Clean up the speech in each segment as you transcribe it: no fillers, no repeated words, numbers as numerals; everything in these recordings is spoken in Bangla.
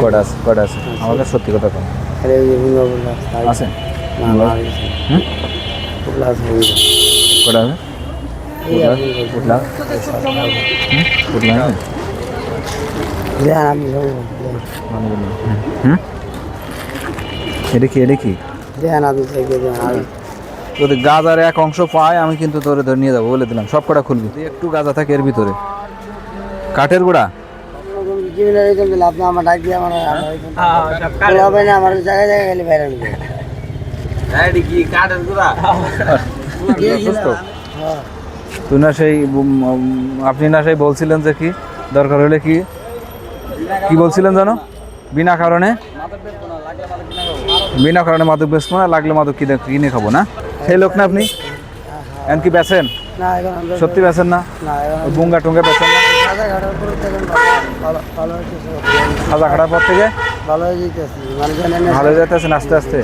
কটা আছে কটা আছে আমার কাছে সত্যি কথা কম আছে কটা আছে পুটলা পুটলা আছে এটা কি যদি গাজার এক অংশ পায় আমি কিন্তু তোরে ধরে নিয়ে যাবো বলে দিলাম। সব কটা খুলবি, একটু গাজা থাকে এর ভিতরে। কাঠের গুঁড়া তুই না সেই আপনি না সেই বলছিলেন যে কি দরকার হলে কি কি বলছিলেন জানো? বিনা কারণে মাদক বেচবো না, লাগলে মাদক কিনে খাবো না, সেই লোক না আপনি? এখন কি বেচেন? সত্যি বেচেন না? বুঙ্গা টুঙ্গা বেচেন না? খাজা খাটার পর থেকে ভালো হয়ে যেতেছেন আস্তে আস্তে?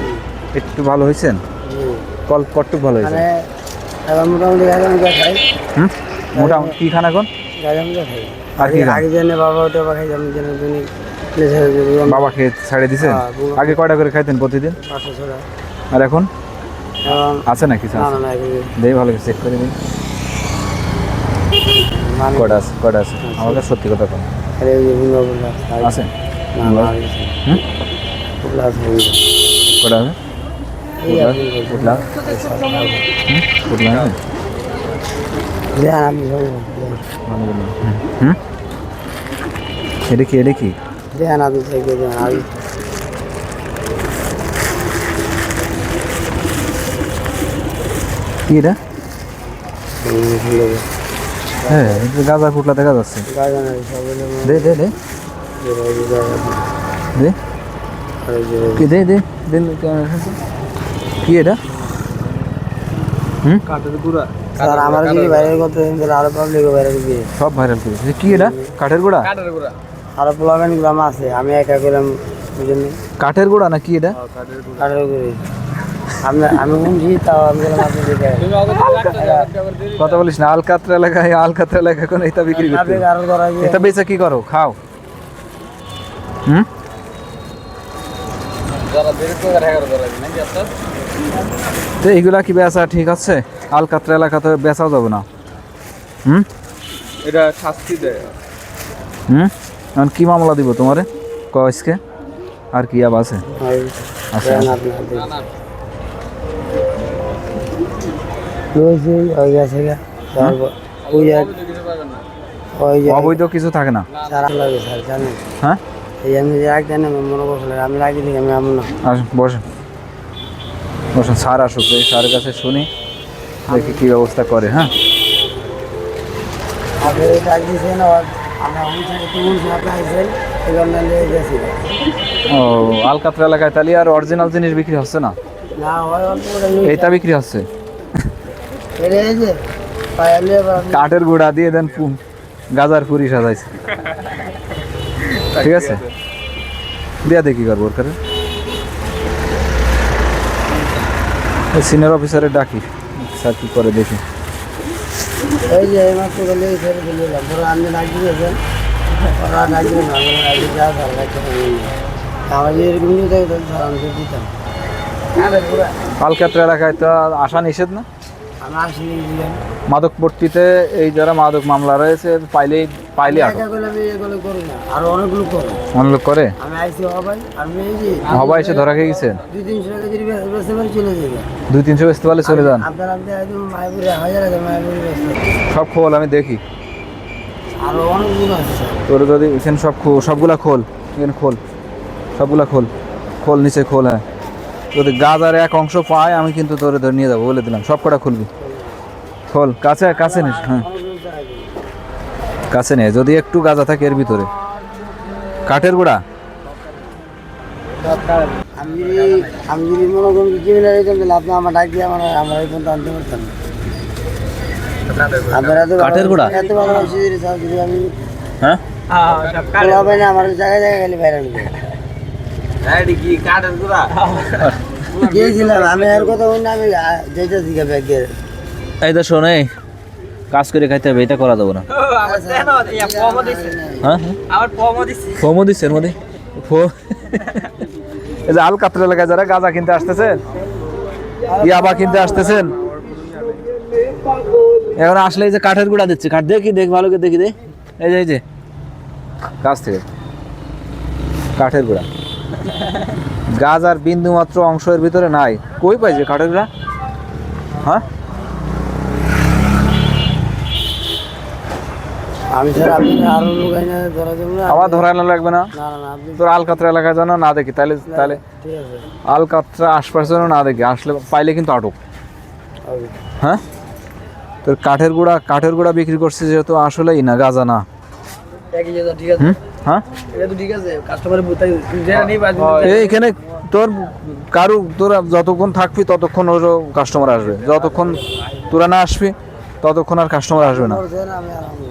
একটু ভালো হয়েছেন? কতটুকু ভালো হয়েছে? মোটামুটি কি খান এখন? আর কি বাবা খেয়ে ছাড়ে দিছেন? আগে কয়টা করে খাইতেন প্রতিদিন? আর এখন আছে না কিছু? দেই ভালো চেক করে দিন। কটা আছে আমার কাছে সত্যি কথা কম আছে? কটা আছে পুটলা পুটলা আছে? এটা কি কি এটা? হ্যাঁ গাঁজা পুটলা দেখা যাচ্ছে। দে দে দে দে কি দে দে দিন কি এটা? কাঠের গুঁড়া আমার ভাইরাল করতে আরো পাবলিক ভাইরাল দিয়ে সব ভাইরাল করেছে। কি এটা? কাঠের গুঁড়া আরো প্লাগান গ্রাম আছে, আমি একা করলাম। কাঠের গুঁড়া না কি এটা? কাঠের গুঁড়ি আমি শুনছি, তাও আমি কথা বলিস না। আলকাতরা এলাকায় কোন এটা বিক্রি করতে? এটা বেচে কি করো? খাও? তো এইগুলা কি বেচা ঠিক আছে? আলকাতরা এলাকাতে বেচাও যাবে না। এটা শাস্তি দেয়। এখন কি মামলা দিব তোমারে কয়েসকে? আর কি আব আছে? অবৈধ কিছু থাকে না? হ্যাঁ বসেন বসেন, স্যার আসুক, এই স্যারের কাছে শুনি দেখি কি ব্যবস্থা করে। হ্যাঁ ও আলকাতরা এলাকায় তাহলে আর অরিজিনাল জিনিস বিক্রি হচ্ছে না? এইটা বিক্রি হচ্ছে। কাঠের গুঁড়া দিয়ে দেন, গাজার পুরি সাজাইছে। ঠিক আছে, দিয়া দেখি করবো ওর কাছে। সিনিয়র অফিসারের ডাকি, স্যার কি করে দেখি। আলকাতরা এলাকায় তো আসা নিষেধ না? মাদক পট্টিতে এই যারা মাদক মামলা রয়েছে পাইলে অনেক লোক করে। হবাই এসে ধরা খেয়ে গেছেন? 200-300 বেচতে পারলে চলে যান। সব খোল, আমি দেখি। তোর যদি এখানে সবগুলা খোল, এখানে খোল, সবগুলা খোল নিচে খোল। হ্যাঁ যদি গাজার এক অংশ পায় আমি কিন্তু তোরে ধরে নিয়ে যাবো বলে দিলাম। সব কটা খুলবি, খোল। কাছে নিস। হ্যাঁ কাছে নে, যদি একটু গাজা থাকে এর ভিতরে। কাঠের গুঁড়া কাঠের গুঁড়া হ্যাঁ আমার জায়গায় গেলে ভাইরাল গিয়েছিলাম আমি। আর কথা বলি না, আমি যেতেছি ব্যাগের। এই তো শোনে, কাজ করে খাইতে হবে, এটা করা যাবো না। হ্যাঁ ফমও দিচ্ছে এর মধ্যে। এই যে আলকাতরা এলাকায় যারা গাঁজা কিনতে আসতেছেন, ইয়াবা কিনতে আসতেছেন, এখন আসলে এই যে কাঠের গুঁড়া দিচ্ছে, কাঠ দেখি দেখ ভালো করে দেখি দে, এই যে গাছ থেকে কাঠের গুঁড়া, গাজার বিন্দু মাত্র অংশ এর ভিতরে নাই। কই পাইছে কাঠের গুঁড়া? হ্যাঁ আমি স্যার আপনি আরো লোক এনে ধরা যাবে না? আবার ধরানো লাগবে না? না না আপনি তোর আলকাতরা এলাকায় যেন না দেখি, তাহলে ঠিক আছে আলকাতরা আশপাশে যেন না দেখি, আসলে পাইলে কিন্তু আটক। হবে। হ্যাঁ তোর কাঠের গুঁড়া বিক্রি করছিস যেহেতু আসলেই না, গাঁজা না। একই জায়গা ঠিক আছে হ্যাঁ এটা তো ঠিক আছে কাস্টমারের বুতাই যেটা নেই বাদ এইখানে তোর তোরা যতক্ষণ থাকবি ততক্ষণ ওর কাস্টমার আসবে, যতক্ষণ তোরা না আসবি ততক্ষণ আর কাস্টমার আসবে না। আমি আরাম